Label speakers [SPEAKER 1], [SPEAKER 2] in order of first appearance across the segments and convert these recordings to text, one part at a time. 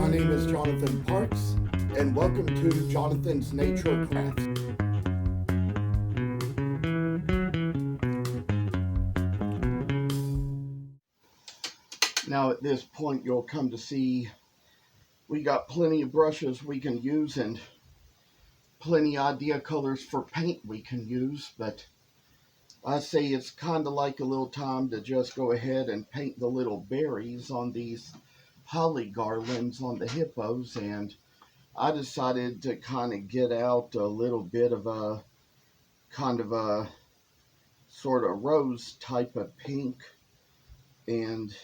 [SPEAKER 1] My name is Jonathan Parks, and welcome to Jonathan's Nature Crafts. Now, at this point, you'll come to see we got plenty of brushes we can use and plenty idea colors for paint we can use, but I say it's kind of like a little time to just go ahead and paint the little berries on these holly garlands on the hippos, and I decided to kind of get out a little bit of a kind of a sort of rose type of pink, and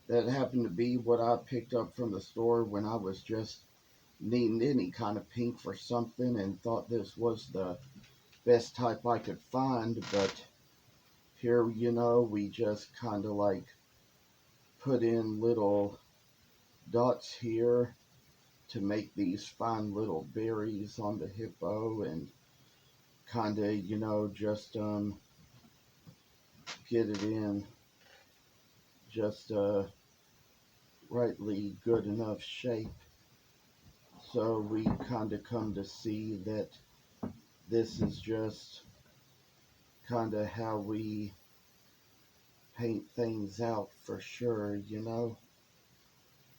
[SPEAKER 1] that happened to be what I picked up from the store when I was just needing any kind of pink for something and thought this was the best type I could find. But here, we just kind of like put in little dots here to make these fine little berries on the hippo, and kind of, just get it in just rightly good enough shape. So we kind of come to see that this is just kind of how we paint things out for sure.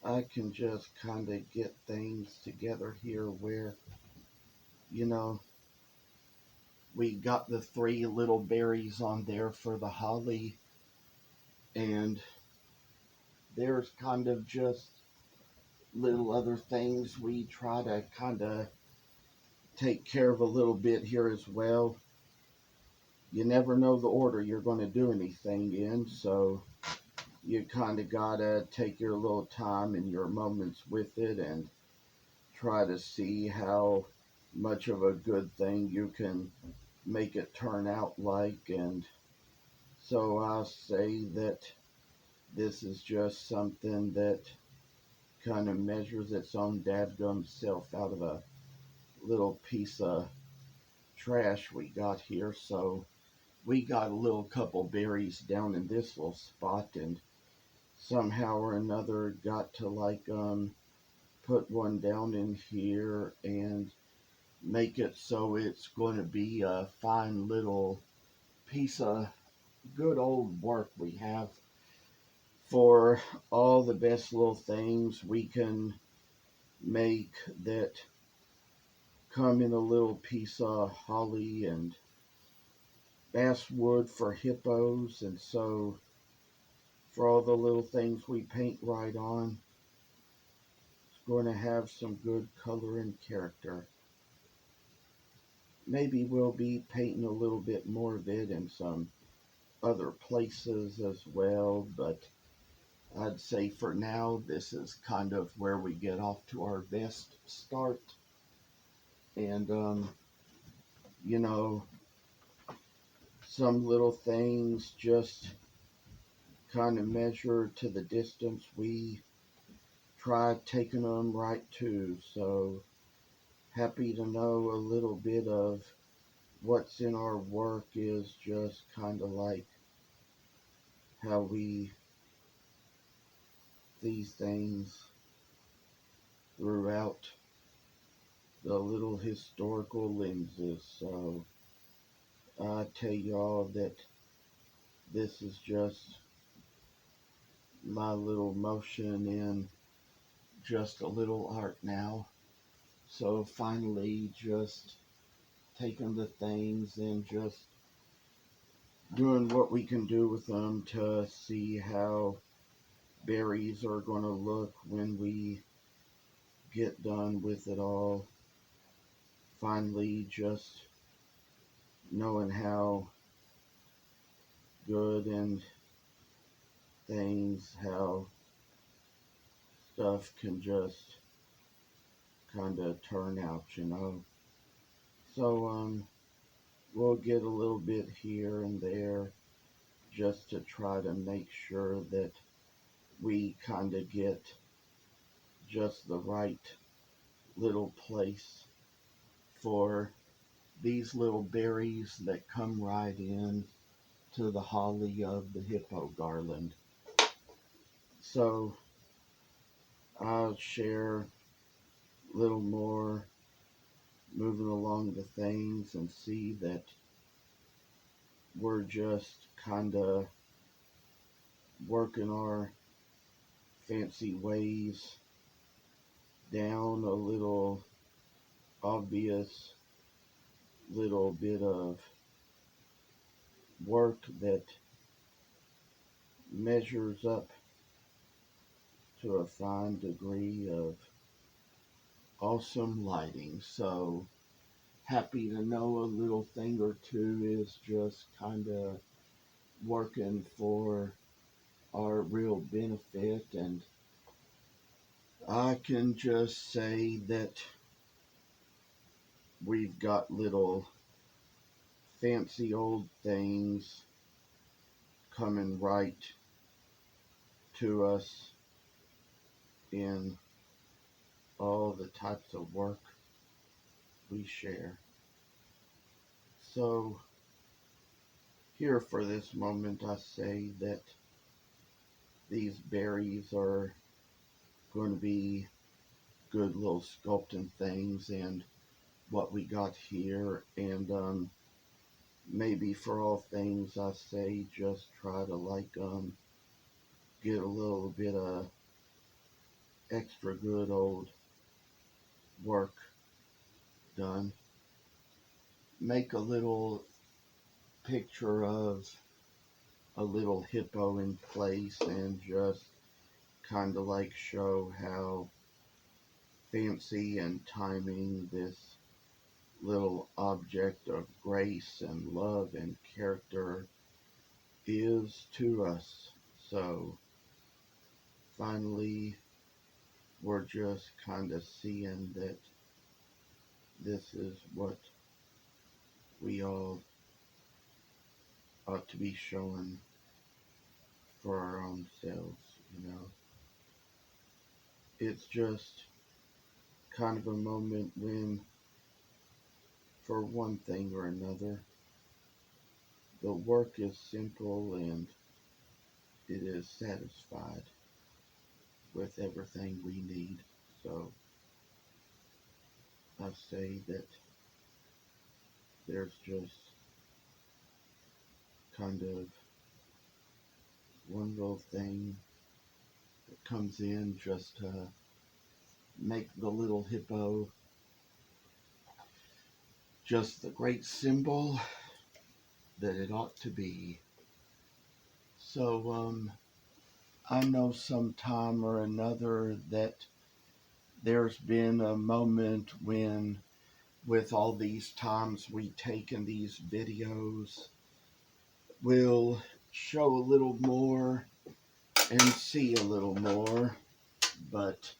[SPEAKER 1] I can just kind of get things together here where, you know, we got the three little berries on there for the holly, and there's kind of just little other things we try to kind of take care of a little bit here as well. You never know the order you're going to do anything in, so you kind of gotta take your little time and your moments with it and try to see how much of a good thing you can make it turn out like. And so I say that this is just something that kind of measures its own dadgum self out of a little piece of trash we got here. So we got a little couple berries down in this little spot, and somehow or another got to like put one down in here and make it so it's going to be a fine little piece of good old work we have for all the best little things we can make that come in a little piece of holly and basswood for hippos. And so for all the little things we paint right on, it's going to have some good color and character. Maybe we'll be painting a little bit more of it in some other places as well, but I'd say for now this is kind of where we get off to our best start. And you know some little things just kind of measure to the distance we try taking them right to. So happy to know a little bit of what's in our work is just kind of like how we these things throughout the little historical lenses. So I tell y'all that this is just my little motion in just a little art now. So finally just taking the things and just doing what we can do with them to see how berries are going to look when we get done with it all. Finally just knowing how good and things, how stuff can just kind of turn out. So we'll get a little bit here and there just to try to make sure that we kind of get just the right little place for these little berries that come right in to the holly of the hippo garland. So I'll share a little more moving along the things and see that we're just kind of working our fancy ways down a little obvious little bit of work that measures up to a fine degree of awesome lighting. So happy to know a little thing or two is just kind of working for our real benefit. And I can just say that we've got little fancy old things coming right to us in all the types of work we share. So here for this moment, I say that these berries are going to be good little sculpting things and what we got here. And maybe for all things, I say just try to get a little bit of extra good old work done. Make a little picture of a little hippo in place and just kind of show how fancy and timing this little object of grace and love and character is to us. So finally, we're just kind of seeing that this is what we all ought to be showing for our own selves. It's just kind of a moment when, for one thing or another, the work is simple and it is satisfied with everything we need. So I say that there's just kind of one little thing that comes in just to make the little hippo just the great symbol that it ought to be. So I know sometime or another that there's been a moment when, with all these times we take in these videos, we'll show a little more and see a little more. But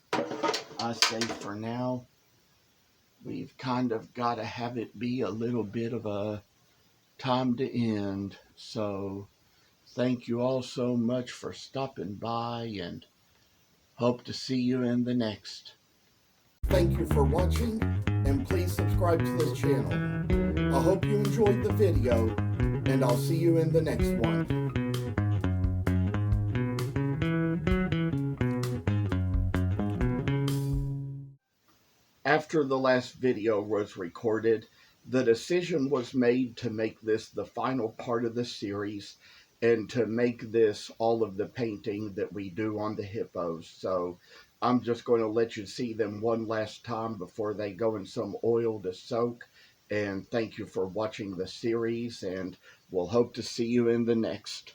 [SPEAKER 1] I say for now, we've kind of got to have it be a little bit of a time to end. So thank you all so much for stopping by and hope to see you in the next. Thank you for watching and please subscribe to this channel. I hope you enjoyed the video and I'll see you in the next one. After the last video was recorded, the decision was made to make this the final part of the series and to make this all of the painting that we do on the hippos. So I'm just going to let you see them one last time before they go in some oil to soak. And thank you for watching the series, and we'll hope to see you in the next.